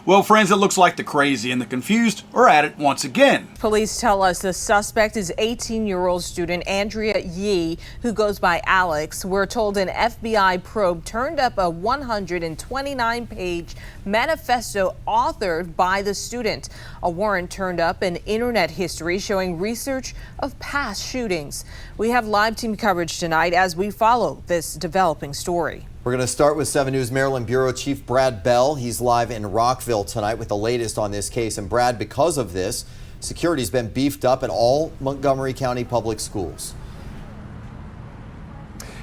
Well, friends, it looks like the crazy and the confused are at it once again. Police tell us the suspect is 18-year-old student Andrea Yee, who goes by Alex. We're told an FBI probe turned up a 129-page manifesto authored by the student. A warrant turned up in internet history showing research of past shootings. We have live team coverage tonight as we follow this developing story. We're going to start with 7 News Maryland Bureau Chief Brad Bell. He's live in Rockville tonight with the latest on this case. And Brad, because of this, security's been beefed up in all Montgomery County public schools.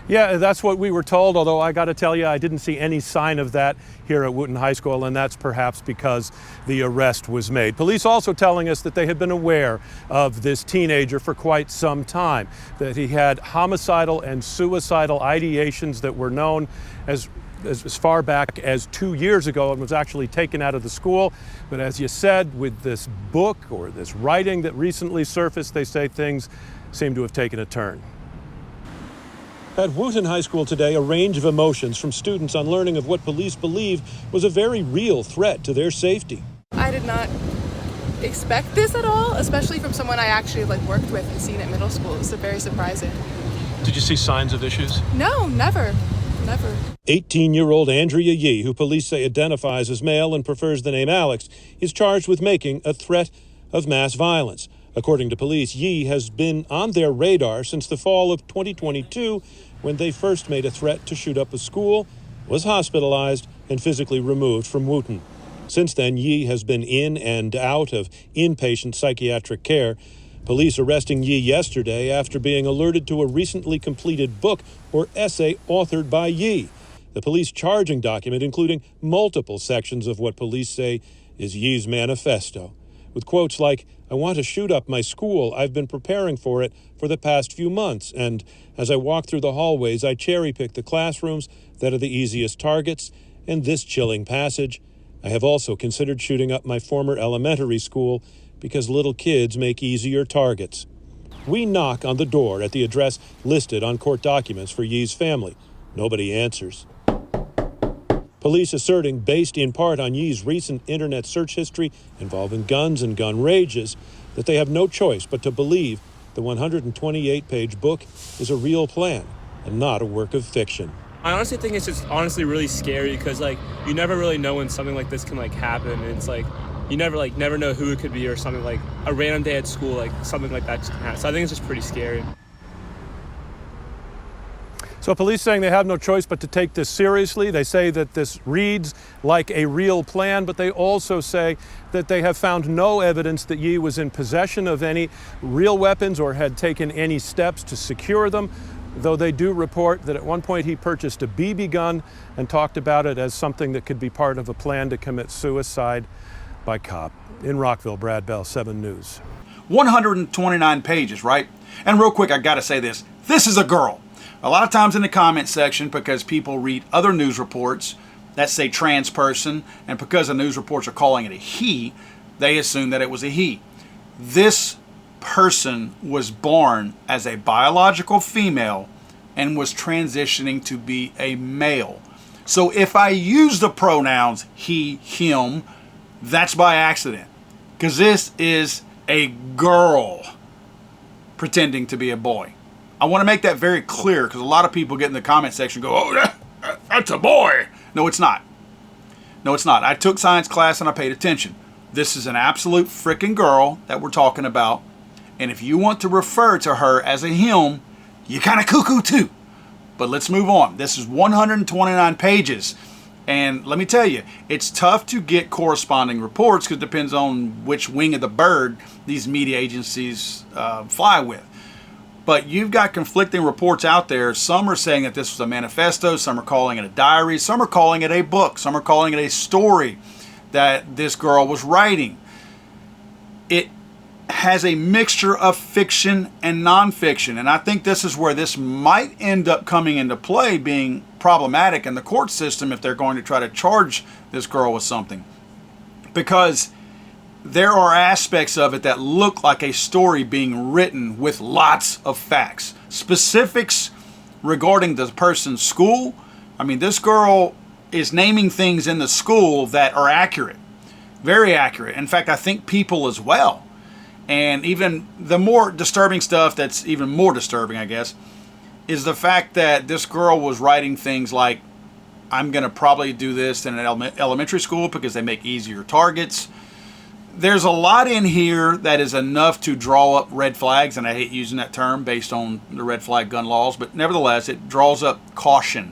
Yeah, that's what we were told, although I got to tell you, I didn't see any sign of that here at Wootton High School, and that's perhaps because the arrest was made. Police also telling us that they had been aware of this teenager for quite some time, that he had homicidal and suicidal ideations that were known as far back as 2 years ago and was actually taken out of the school. But as you said, with this book or this writing that recently surfaced, they say things seem to have taken a turn. At Wootton High School today, a range of emotions from students on learning of what police believe was a very real threat to their safety. I did not expect this at all, especially from someone I actually worked with and seen at middle school. It was very surprising. Did you see signs of issues? No, never. 18-year-old Andrea Yee, who police say identifies as male and prefers the name Alex, is charged with making a threat of mass violence. According to police, Yee has been on their radar since the fall of 2022, when they first made a threat to shoot up a school, was hospitalized, and physically removed from Wootton. Since then, Yee has been in and out of inpatient psychiatric care. Police arresting Yee yesterday after being alerted to a recently completed book or essay authored by Yee. The police charging document including multiple sections of what police say is Yee's manifesto, with quotes like, "I want to shoot up my school. I've been preparing for it for the past few months. And as I walk through the hallways, I cherry-pick the classrooms that are the easiest targets. And this chilling passage, I have also considered shooting up my former elementary school because little kids make easier targets." We knock on the door at the address listed on court documents for Yee's family. Nobody answers. Police asserting, based in part on Yee's recent internet search history involving guns and gun rages, that they have no choice but to believe the 128-page book is a real plan and not a work of fiction. I honestly think it's just really scary because you never really know when something like this can happen. And it's you never know who it could be, or something like a random day at school, something like that just can happen. So I think it's just pretty scary. So police saying they have no choice but to take this seriously. They say that this reads like a real plan, but they also say that they have found no evidence that Yee was in possession of any real weapons or had taken any steps to secure them, though they do report that at one point he purchased a BB gun and talked about it as something that could be part of a plan to commit suicide by cop. In Rockville, Brad Bell, 7 News. 129 pages, right? And real quick, I gotta say this. This is a girl. A lot of times in the comment section, because people read other news reports that say trans person, and because the news reports are calling it a he, they assume that it was a he. This person was born as a biological female and was transitioning to be a male. So if I use the pronouns he, him, that's by accident, because this is a girl pretending to be a boy. I want to make that very clear, because a lot of people get in the comment section and go, "Oh, that's a boy." No, it's not. No, it's not. I took science class and I paid attention. This is an absolute freaking girl that we're talking about. And if you want to refer to her as a him, you kind of cuckoo too. But let's move on. This is 129 pages. And let me tell you, it's tough to get corresponding reports because it depends on which wing of the bird these media agencies fly with. But you've got conflicting reports out there. Some are saying that this was a manifesto. Some are calling it a diary. Some are calling it a book. Some are calling it a story that this girl was writing. It has a mixture of fiction and nonfiction. And I think this is where this might end up coming into play, being problematic in the court system if they're going to try to charge this girl with something. Because there are aspects of it that look like a story being written with lots of facts. Specifics regarding the person's school. I mean, this girl is naming things in the school that are accurate. Very accurate. In fact, I think people as well. And even the more disturbing stuff that's even more disturbing, I guess, is the fact that this girl was writing things like, I'm going to probably do this in an elementary school because they make easier targets. There's a lot in here that is enough to draw up red flags, and I hate using that term based on the red flag gun laws, but nevertheless, it draws up caution.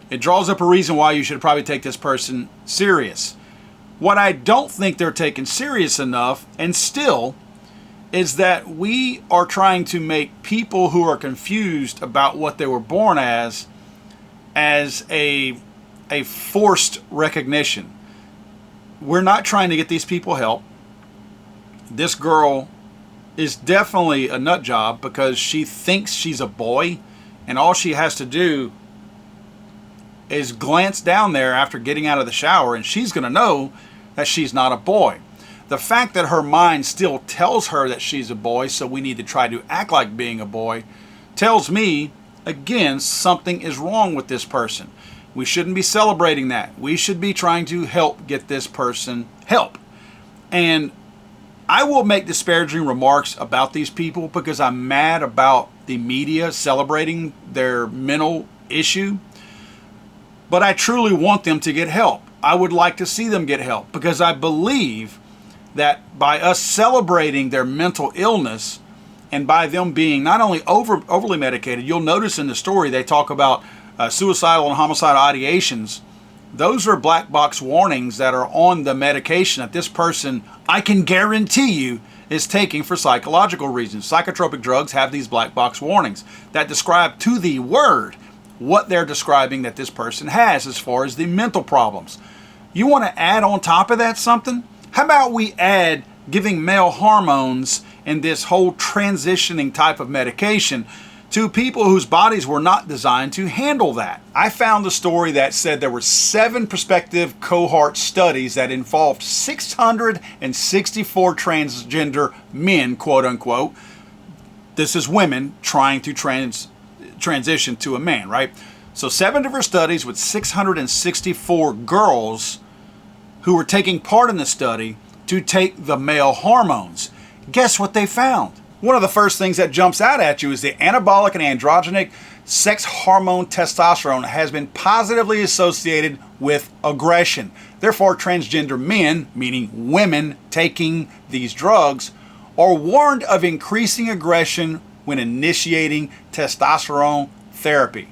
It draws up a reason why you should probably take this person serious. What I don't think they're taken serious enough, and still, is that we are trying to make people who are confused about what they were born as a forced recognition. We're not trying to get these people help. This girl is definitely a nut job because she thinks she's a boy, and all she has to do is glance down there after getting out of the shower, and she's going to know that she's not a boy. The fact that her mind still tells her that she's a boy, so we need to try to act like being a boy, tells me, again, something is wrong with this person. We shouldn't be celebrating that. We should be trying to help get this person help. And I will make disparaging remarks about these people because I'm mad about the media celebrating their mental issue. But I truly want them to get help. I would like to see them get help because I believe that by us celebrating their mental illness and by them being not only overly medicated, you'll notice in the story they talk about suicidal and homicidal ideations. Those are black box warnings that are on the medication that this person, I can guarantee you, is taking for psychological reasons. Psychotropic drugs have these black box warnings that describe to the word what they're describing that this person has as far as the mental problems. You want to add on top of that something? How about we add giving male hormones and this whole transitioning type of medication to people whose bodies were not designed to handle that? I found a story that said there were 7 prospective cohort studies that involved 664 transgender men, quote unquote. This is women trying to transition to a man, right? So 7 different studies with 664 girls who were taking part in the study to take the male hormones. Guess what they found? One of the first things that jumps out at you is the anabolic and androgenic sex hormone testosterone has been positively associated with aggression. Therefore, transgender men, meaning women taking these drugs, are warned of increasing aggression when initiating testosterone therapy.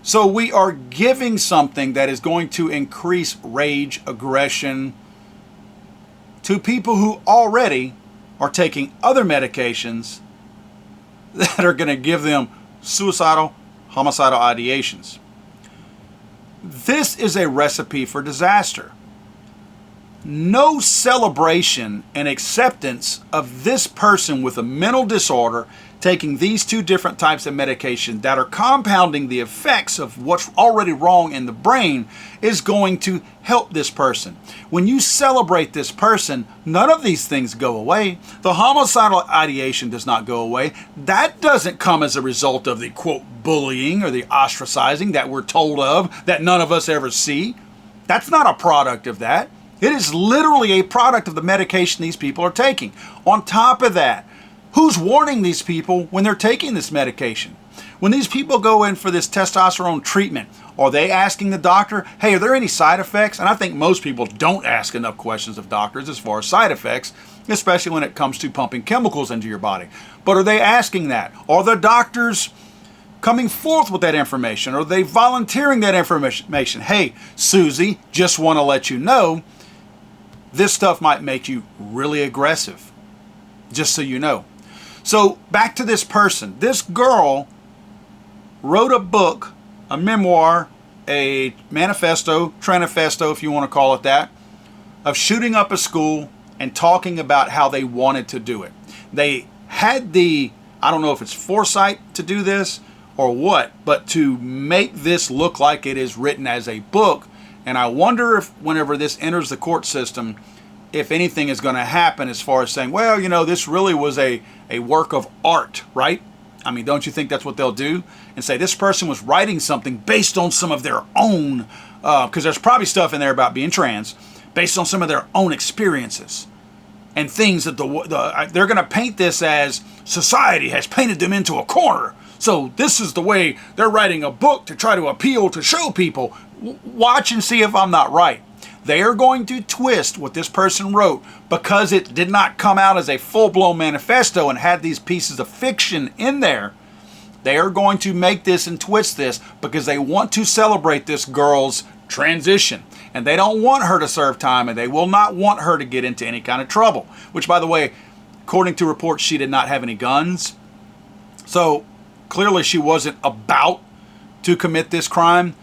So we are giving something that is going to increase rage, aggression to people who already are taking other medications that are going to give them suicidal, homicidal ideations. This is a recipe for disaster. No celebration and acceptance of this person with a mental disorder taking these 2 different types of medication that are compounding the effects of what's already wrong in the brain is going to help this person. When you celebrate this person, none of these things go away. The homicidal ideation does not go away. That doesn't come as a result of the quote bullying or the ostracizing that we're told of that none of us ever see. That's not a product of that. It is literally a product of the medication these people are taking. On top of that, who's warning these people when they're taking this medication? When these people go in for this testosterone treatment, are they asking the doctor, hey, are there any side effects? And I think most people don't ask enough questions of doctors as far as side effects, especially when it comes to pumping chemicals into your body. But are they asking that? Are the doctors coming forth with that information? Are they volunteering that information? Hey, Susie, just want to let you know, this stuff might make you really aggressive, just so you know. So back to this person. This girl wrote a book, a memoir, a manifesto, tranifesto if you want to call it that, of shooting up a school and talking about how they wanted to do it. They had the, I don't know if it's foresight to do this or what, but to make this look like it is written as a book. And I wonder if whenever this enters the court system, if anything is going to happen as far as saying, well, you know, this really was a work of art, right? I mean, don't you think that's what they'll do? And say this person was writing something based on some of their own, because there's probably stuff in there about being trans, based on some of their own experiences and things that they're going to paint this as society has painted them into a corner. So this is the way they're writing a book to try to appeal to show people. Watch and see if I'm not right. They are going to twist what this person wrote because it did not come out as a full-blown manifesto and had these pieces of fiction in there. They are going to make this and twist this because they want to celebrate this girl's transition. And they don't want her to serve time, and they will not want her to get into any kind of trouble. Which, by the way, according to reports, she did not have any guns. So clearly she wasn't about to commit this crime.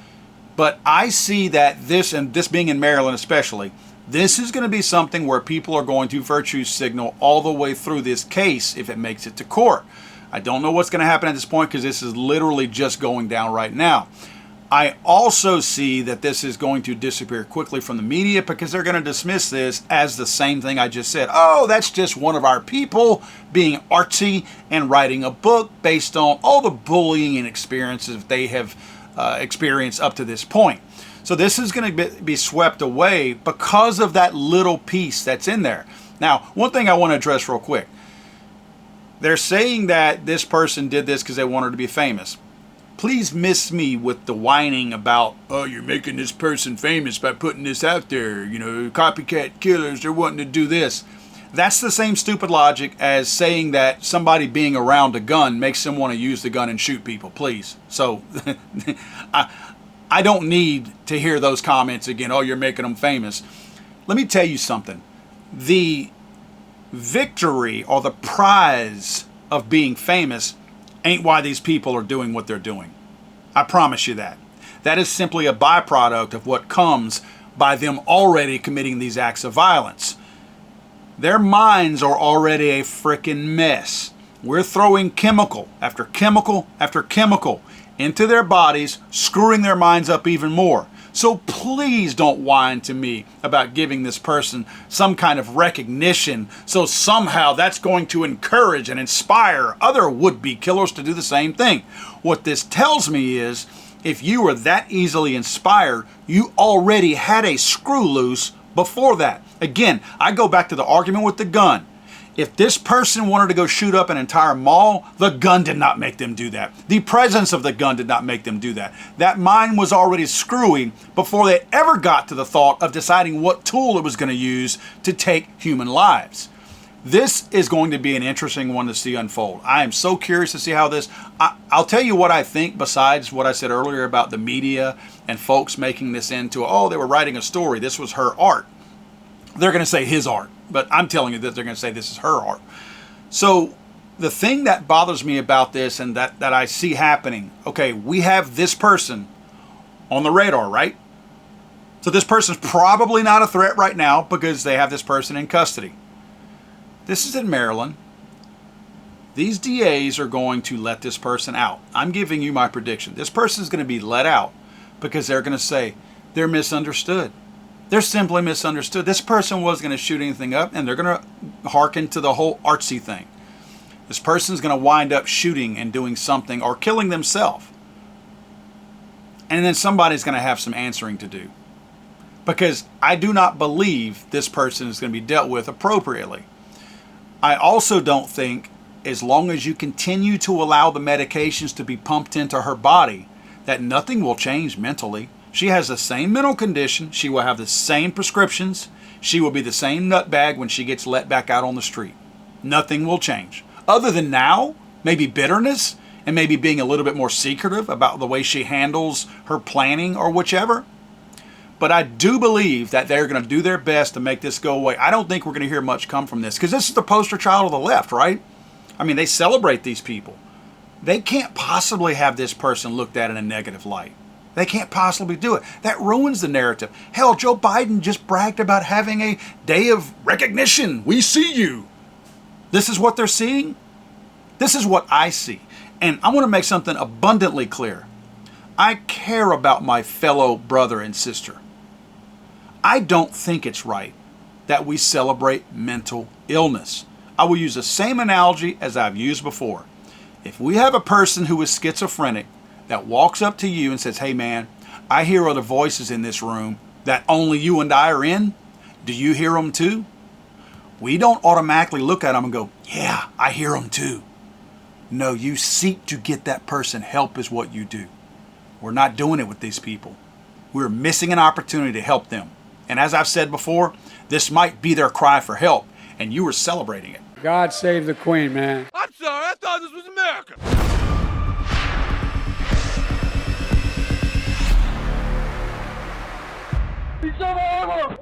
But I see that this, and this being in Maryland especially, this is going to be something where people are going to virtue signal all the way through this case if it makes it to court. I don't know what's going to happen at this point because this is literally just going down right now. I also see that this is going to disappear quickly from the media because they're going to dismiss this as the same thing I just said. Oh, that's just one of our people being artsy and writing a book based on all the bullying and experiences they have experienced up to this point. So this is going to be swept away because of that little piece that's in there. Now, one thing I want to address real quick. They're saying that this person did this because they wanted to be famous. Please miss me with the whining about, oh, you're making this person famous by putting this out there. You know, copycat killers, they're wanting to do this. That's the same stupid logic as saying that somebody being around a gun makes them want to use the gun and shoot people, please. So I don't need to hear those comments again, oh, you're making them famous. Let me tell you something. The victory or the prize of being famous ain't why these people are doing what they're doing. I promise you that. That is simply a byproduct of what comes by them already committing these acts of violence. Their minds are already a frickin' mess. We're throwing chemical after chemical after chemical into their bodies, screwing their minds up even more. So please don't whine to me about giving this person some kind of recognition so somehow that's going to encourage and inspire other would-be killers to do the same thing. What this tells me is if you were that easily inspired, you already had a screw loose before that. Again, I go back to the argument with the gun. If this person wanted to go shoot up an entire mall, the gun did not make them do that. The presence of the gun did not make them do that. That mind was already screwy before they ever got to the thought of deciding what tool it was going to use to take human lives. This is going to be an interesting one to see unfold. I am so curious to see how this... I'll tell you what I think besides what I said earlier about the media and folks making this into, oh, they were writing a story. This was her art. They're going to say his art. But I'm telling you that they're going to say this is her art. So the thing that bothers me about this and that I see happening, okay, we have this person on the radar, right? So this person's probably not a threat right now because they have this person in custody. This is in Maryland. These DAs are going to let this person out. I'm giving you my prediction. This person is going to be let out because they're going to say they're misunderstood. They're simply misunderstood. This person wasn't going to shoot anything up, and they're going to hearken to the whole artsy thing. This person's going to wind up shooting and doing something or killing themselves. And then somebody's going to have some answering to do. Because I do not believe this person is going to be dealt with appropriately. I also don't think, as long as you continue to allow the medications to be pumped into her body, that nothing will change mentally. She has the same mental condition. She will have the same prescriptions. She will be the same nutbag when she gets let back out on the street. Nothing will change. Other than now, maybe bitterness and maybe being a little bit more secretive about the way she handles her planning or whichever. But I do believe that they're going to do their best to make this go away. I don't think we're going to hear much come from this because this is the poster child of the left, right? I mean, they celebrate these people. They can't possibly have this person looked at in a negative light. They can't possibly do it. That ruins the narrative. Hell, Joe Biden just bragged about having a day of recognition. We see you. This is what they're seeing. This is what I see. And I want to make something abundantly clear. I care about my fellow brother and sister. I don't think it's right that we celebrate mental illness. I will use the same analogy as I've used before. If we have a person who is schizophrenic that walks up to you and says, hey man, I hear other voices in this room that only you and I are in, Do you hear them too? We don't automatically look at them and go, yeah, I hear them too. No, you seek to get that person help is what you do. We're not doing it with these people. We're missing an opportunity to help them. And as I've said before, this might be their cry for help, and you were celebrating it. God save the Queen, man. I'm sorry, I thought this was America. It's over.